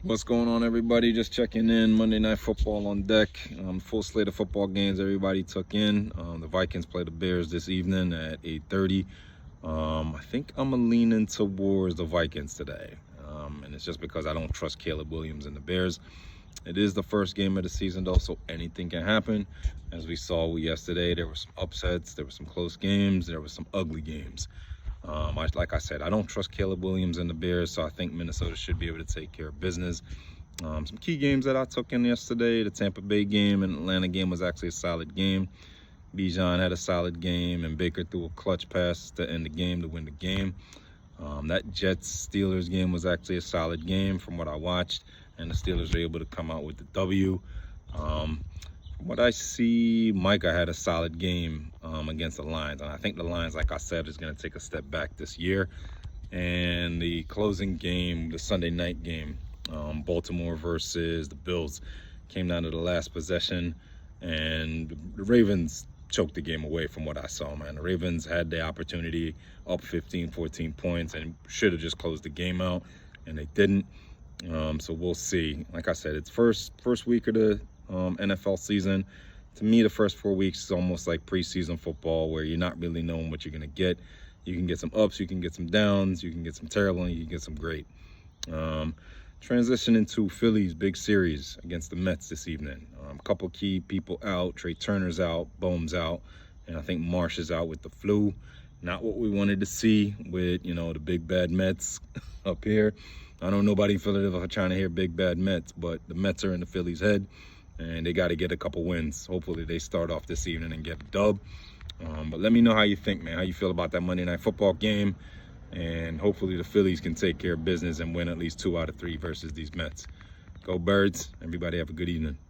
What's going on, everybody? Just checking in. Monday Night Football on deck. Full slate of football games everybody took in. The Vikings play the Bears this evening at 8:30. I think I'm leaning towards the Vikings today. And it's just because I don't trust Caleb Williams and the Bears. It is the first game of the season, though, so anything can happen. As we saw yesterday, there were some upsets, there were some close games, there were some ugly games. Like I said, I don't trust Caleb Williams and the Bears, so I think Minnesota should be able to take care of business. Some key games that I took in yesterday, the Tampa Bay game and Atlanta game was actually a solid game. Bijan had a solid game, and Baker threw a clutch pass to end the game to win the game. That Jets-Steelers game was actually a solid game from what I watched, and the Steelers were able to come out with the W. From what I see, Micah had a solid game against the Lions, and I think the Lions, like I said, is going to take a step back this year. And the closing game, the Sunday night game, Baltimore versus the Bills, came down to the last possession, and the Ravens choked the game away from what I saw, man. The Ravens had the opportunity up 15, 14 points and should have just closed the game out, and they didn't. So we'll see. Like I said, it's first week of the NFL season. To me, the first 4 weeks is almost like preseason football, where you're not really knowing what you're going to get. You can get some ups, you can get some downs, you can get some terrible, and you can get some great. Transition into Phillies big series against the Mets this evening. A couple key people out. Trey Turner's out, Bohm's out, and I think Marsh is out with the flu. Not what we wanted to see with, the big bad Mets up here. I know nobody in Philadelphia trying to hear big bad Mets, but the Mets are in the Phillies' head, and they got to get a couple wins. Hopefully they start off this evening and get a dub. But let me know how you think, man. How you feel about that Monday Night Football game. And hopefully the Phillies can take care of business and win at least 2 out of 3 versus these Mets. Go Birds. Everybody have a good evening.